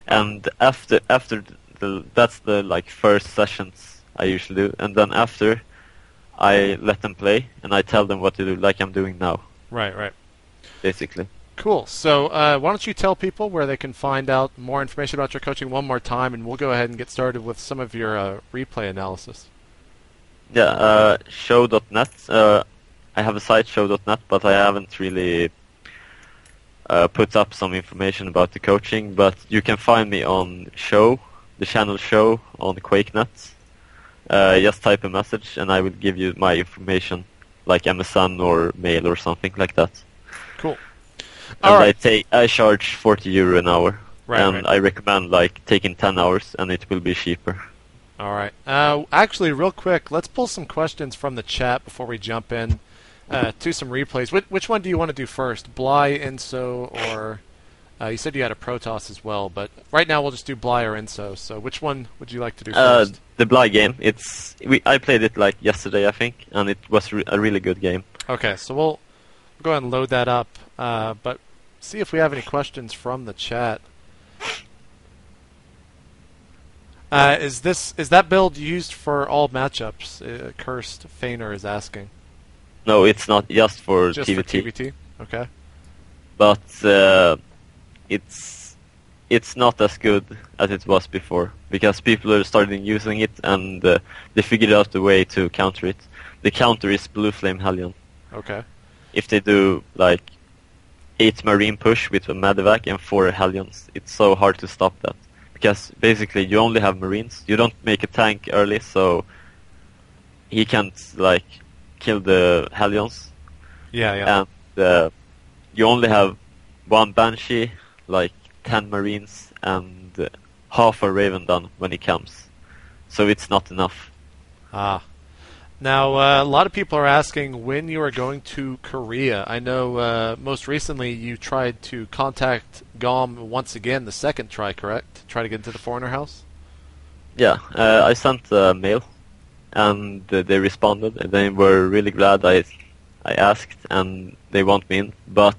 And after that's the like first sessions I usually do, and then after I let them play and I tell them what to do, like I'm doing now. Right. Basically. Cool. So why don't you tell people where they can find out more information about your coaching one more time, and we'll go ahead and get started with some of your replay analysis. Yeah, show.net. I have a site, show.net, but I haven't really put up some information about the coaching. But you can find me on Show, the channel Show on QuakeNet. Just type a message and I will give you my information, like MSN or mail or something like that. Cool. And All right. I charge 40 euro an hour, Right. I recommend like taking 10 hours, and it will be cheaper. All right. Actually, real quick, let's pull some questions from the chat before we jump in to some replays. Which one do you want to do first? Bly, Inso, or you said you had a Protoss as well, but right now we'll just do Bly or Inso. So which one would you like to do first? The Bly game. I played it like yesterday, I think, and it was a really good game. Okay, so we'll go ahead and load that up, but see if we have any questions from the chat. Is that build used for all matchups? Cursed Feigner is asking. No, it's not just for Just TVT. for TVT? Okay. But it's not as good as it was before, because people are starting using it, and they figured out a way to counter it. The counter is Blue Flame Hellion. Okay. If they do like 8 Marine push with a Medivac and 4 Hellions, it's so hard to stop that. Because basically you only have Marines, you don't make a tank early, so he can't like kill the Hellions. Yeah. And you only have 1 Banshee, like 10 Marines, and half a Raven done when he comes. So it's not enough. Now, a lot of people are asking when you are going to Korea. I know most recently you tried to contact GOM once again, the second try, correct? Try to get into the Foreigner House? Yeah, I sent a mail, and they responded, and they were really glad I asked, and they want me in. But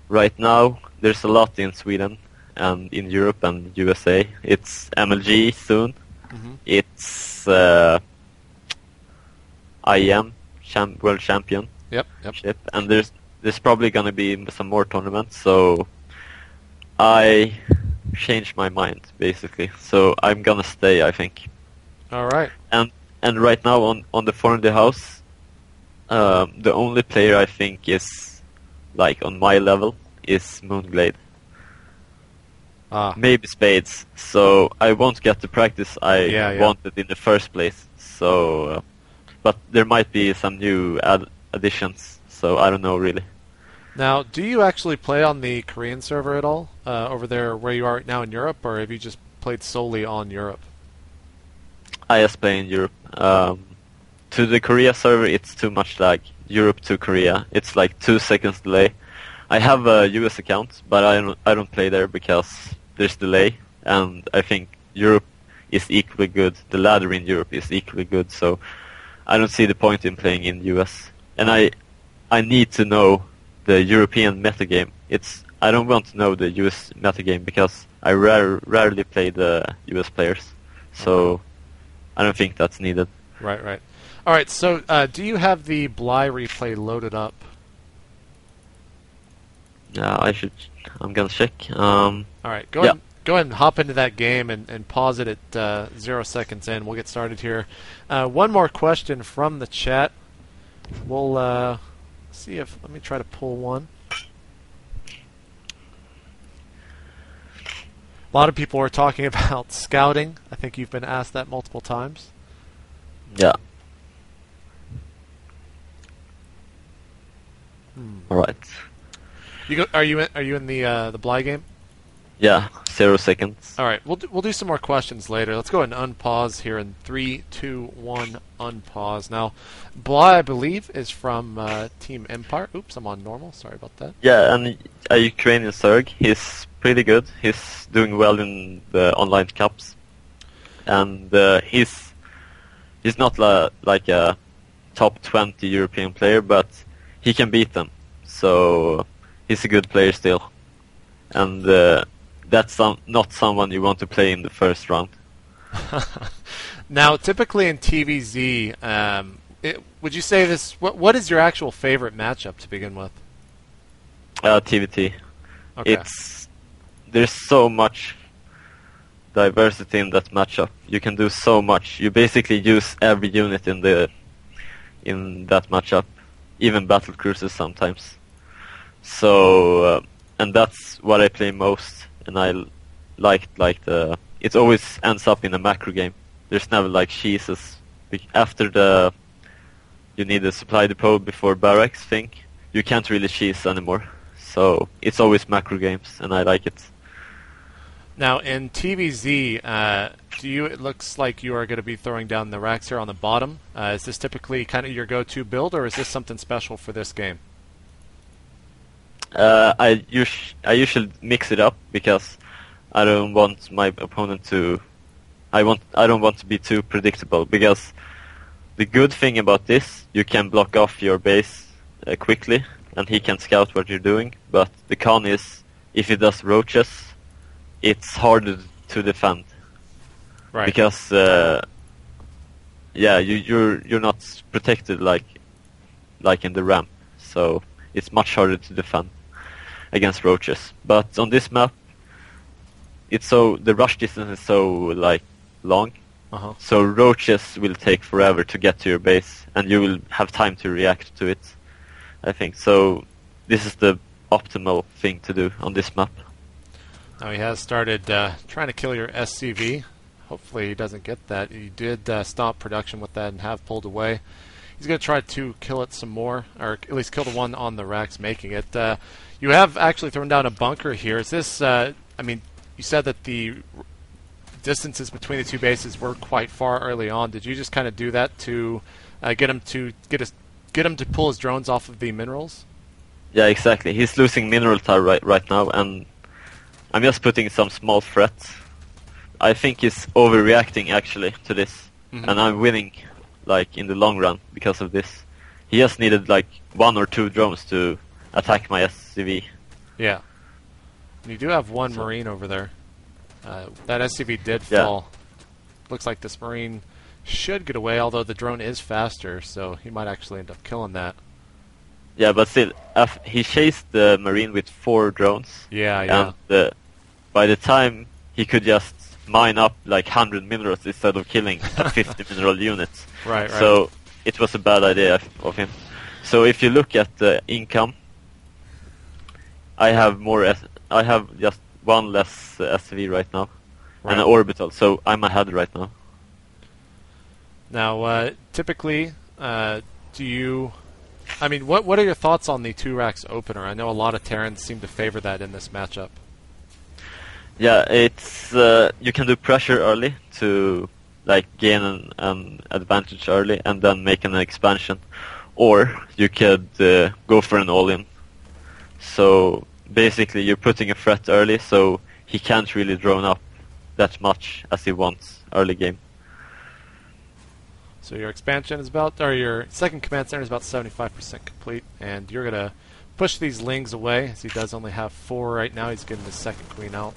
right now, there's a lot in Sweden, and in Europe and USA. It's MLG soon. Mm-hmm. It's IEM, World Champion. Yep. And there's probably gonna be some more tournaments, so I changed my mind basically. So I'm gonna stay, I think. All right. And right now on the Foreigner House, the only player I think is like on my level is Moonglade. Maybe Spades. So I won't get the practice I wanted in the first place. So. But there might be some new additions, so I don't know really. Now, do you actually play on the Korean server at all, over there where you are now in Europe, or have you just played solely on Europe? I just play in Europe. To the Korea server, it's too much lag. Europe to Korea, it's like 2 seconds delay. I have a US account, but I don't play there because there's delay, and I think Europe is equally good. The ladder in Europe is equally good, so I don't see the point in playing in US. And I need to know the European metagame. I don't want to know the US metagame because I rarely play the US players. So I don't think that's needed. Right. All right, so do you have the Bly replay loaded up? Yeah, I'm gonna check. All right, go ahead and hop into that game and pause it at 0 seconds in. We'll get started here. One more question from the chat. We'll see if... Let me try to pull one. A lot of people are talking about scouting. I think you've been asked that multiple times. Yeah. All right. Are you in the Bly game? Yeah, 0 seconds. All right, we'll do some more questions later. Let's go ahead and unpause here in 3, 2, 1. Unpause. Now, Bly, I believe, is from Team Empire. Oops, I'm on normal. Sorry about that. Yeah, and a Ukrainian Zerg. He's pretty good. He's doing well in the online cups, and he's not like a top 20 European player, but he can beat them. So he's a good player still, and that's not someone you want to play in the first round. Now, typically in TVZ, would you say this? What is your actual favorite matchup to begin with? TVT. Okay. There's so much diversity in that matchup. You can do so much. You basically use every unit in that matchup, even battle cruisers sometimes. So, and that's what I play most, and I like it always ends up in a macro game. There's never like cheeses. After you need a supply depot before barracks thing, you can't really cheese anymore. So it's always macro games, and I like it. Now in TVZ, it looks like you are going to be throwing down the racks here on the bottom. Is this typically kind of your go-to build, or is this something special for this game? I usually mix it up because I don't want my opponent to. I don't want to be too predictable, because the good thing about this, you can block off your base quickly, and he can scout what you're doing. But the con is, if he does roaches, it's harder to defend. Right. Because you're not protected like in the ramp, so it's much harder to defend against roaches. But on this map, the rush distance is so like long, so roaches will take forever to get to your base, and you will have time to react to it, I think. So this is the optimal thing to do on this map. Now he has started trying to kill your SCV. Hopefully he doesn't get that. He did stop production with that and have pulled away. He's going to try to kill it some more, or at least kill the one on the racks making it. You have actually thrown down a bunker here. Is this, you said that the distances between the two bases were quite far early on. Did you just kind of do that to get him to pull his drones off of the minerals? Yeah, exactly. He's losing mineral tile right now, and I'm just putting some small threats. I think he's overreacting actually to this, and I'm winning like in the long run because of this. He just needed like 1 or 2 drones to attack my SCV. Yeah. And you do have one Marine over there. That SCV did fall. Looks like this Marine should get away, although the drone is faster, so he might actually end up killing that. Yeah, but still, he chased the Marine with 4 drones. Yeah. And by the time he could just mine up like 100 minerals instead of killing a 50 mineral unit. Right. So it was a bad idea of him. So if you look at the income, I have just 1 less SV right now, and an orbital. So I'm ahead right now. Now, typically, what are your thoughts on the 2 racks opener? I know a lot of Terrans seem to favor that in this matchup. Yeah, it's you can do pressure early to like gain an advantage early and then make an expansion, or you could go for an all-in. So basically, you're putting a threat early, so he can't really drone up that much as he wants early game. So your expansion is your second command center is about 75% complete, and you're gonna push these lings away, as he does only have 4 right now. He's getting the second queen out,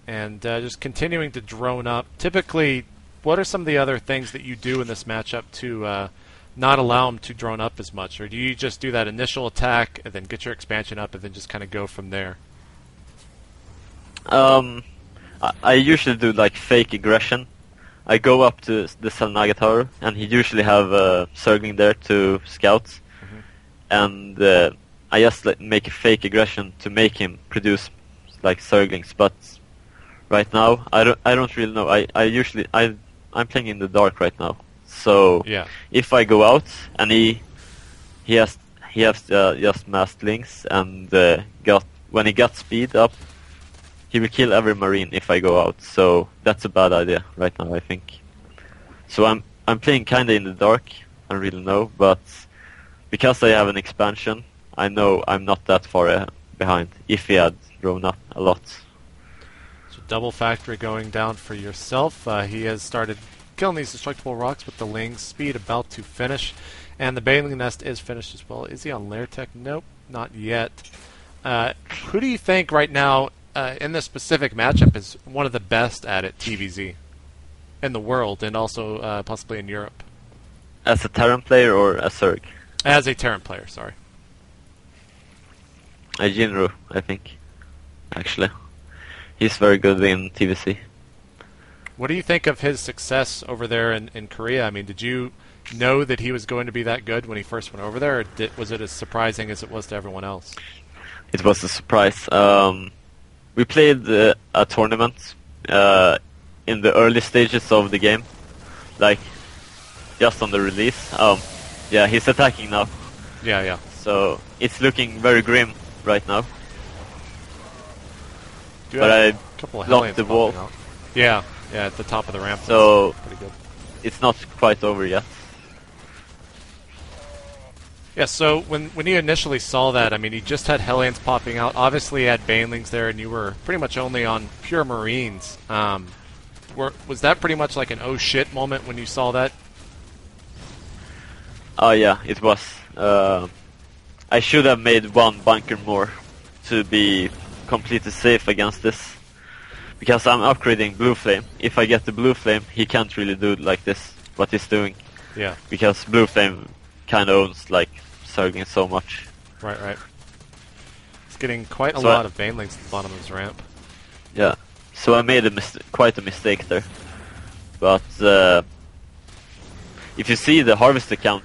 and just continuing to drone up. Typically, what are some of the other things that you do in this matchup to not allow him to drone up as much, or do you just do that initial attack and then get your expansion up and then just kind of go from there? I usually do like fake aggression. I go up to the Salnaga Tower, and he usually have Zergling there to scout, and I just make a fake aggression to make him produce like Zerglings. But right now, I don't really know. I'm playing in the dark right now, so if I go out and he has just massed links, and when he got speed up, he will kill every Marine if I go out. So that's a bad idea right now, I think. So I'm playing kinda in the dark. I don't really know, but because I have an expansion, I know I'm not that far behind. If he had grown up a lot. So double factory going down for yourself. He has started killing these destructible rocks with the Ling's speed about to finish, and the Baneling Nest is finished as well. Is he on Lair Tech? Nope, not yet. Who do you think right now in this specific matchup, is one of the best at it, TVZ, in the world, and also possibly in Europe. As a Terran player or a Zerg? As a Terran player, sorry. A Jinru, I think. Actually, he's very good in TVC. What do you think of his success over there in Korea? I mean, did you know that he was going to be that good when he first went over there, or was it as surprising as it was to everyone else? It was a surprise. We played a tournament in the early stages of the game, like just on the release. Yeah, he's attacking now. Yeah. So it's looking very grim right now. But I I blocked the wall. Yeah, at the top of the ramp. So pretty good. It's not quite over yet. Yeah, so when you initially saw that, I mean, you just had Hellions popping out. Obviously, you had Banelings there, and you were pretty much only on pure Marines. Was that pretty much like an oh shit moment when you saw that? Oh yeah, it was. I should have made one bunker more to be completely safe against this. Because I'm upgrading Blue Flame. If I get the Blue Flame, he can't really do it like this, what he's doing. Yeah. Because Blue Flame kind of owns like Zergling so much. Right. It's getting quite a lot of Banelings at the bottom of his ramp. Yeah. So I made quite a mistake there. But if you see the harvest account,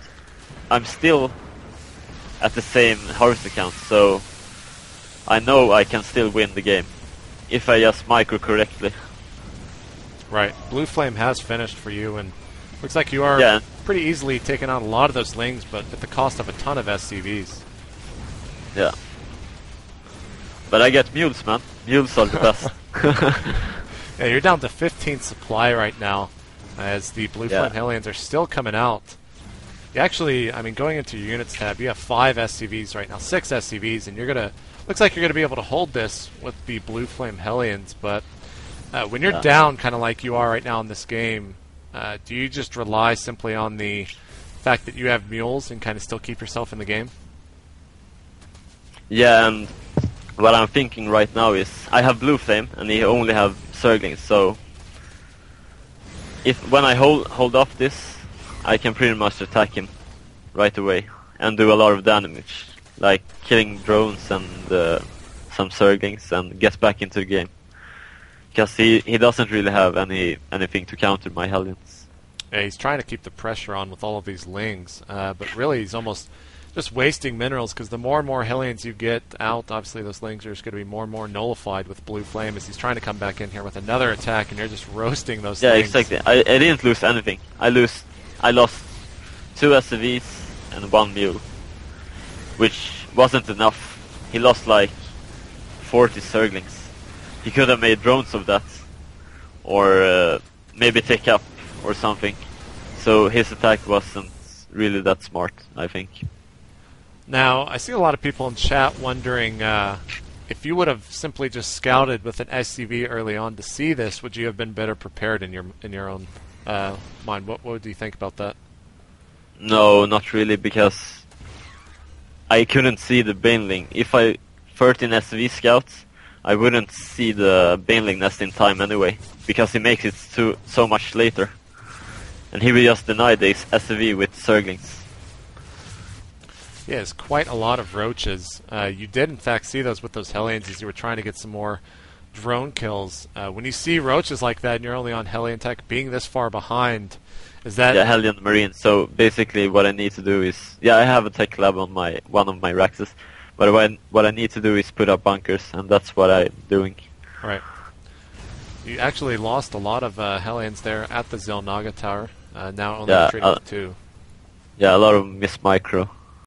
I'm still at the same harvest account, so I know I can still win the game if I just micro correctly. Right. Blue Flame has finished for you, and looks like you are pretty easily taking out a lot of those Lings, but at the cost of a ton of SCVs. Yeah. But I get mules, man. Mules are the best. Yeah, you're down to 15 supply right now, as the Blue Flame Hellions are still coming out. You actually, I mean, going into your units tab, you have 5 SCVs right now, 6 SCVs, and looks like you're gonna be able to hold this with the Blue Flame Hellions. But when you're down, kind of like you are right now in this game, do you just rely simply on the fact that you have mules and kind of still keep yourself in the game? Yeah, and what I'm thinking right now is I have Blue Flame and he only have Zerglings, so when I hold off this, I can pretty much attack him right away and do a lot of damage, like killing drones and some Zerglings, and get back into the game. Because he doesn't really have anything to counter my Hellions. Yeah, he's trying to keep the pressure on with all of these Lings, but really he's almost just wasting minerals, because the more and more Hellions you get out, obviously those Lings are just going to be more and more nullified with Blue Flame, as he's trying to come back in here with another attack, and you're just roasting those Lings. Yeah, exactly. I didn't lose anything. I lost 2 SCVs and 1 mule, which wasn't enough. He lost like 40 Zerglings. He could have made drones of that, or maybe take up or something. So his attack wasn't really that smart, I think. Now, I see a lot of people in chat wondering if you would have simply just scouted with an SCV early on to see this, would you have been better prepared in your own mind? What do you think about that? No, not really, because I couldn't see the Baneling. If I 13 SCV scouts, I wouldn't see the Baneling nest in time anyway, because he makes it so much later. And he will just deny this SCV with Zerglings. Yeah, it's quite a lot of roaches. You did, in fact, see those with those Hellions as you were trying to get some more drone kills. When you see roaches like that and you're only on Hellion tech, being this far behind, is that... Yeah, Hellion Marine. So basically what I need to do is... Yeah, I have a tech lab on one of my Raxes, but what I need to do is put up bunkers, and that's what I'm doing. Right. You actually lost a lot of Hellions there at the Zelnaga Tower. Now only treated with 2. Yeah, a lot of miss micro.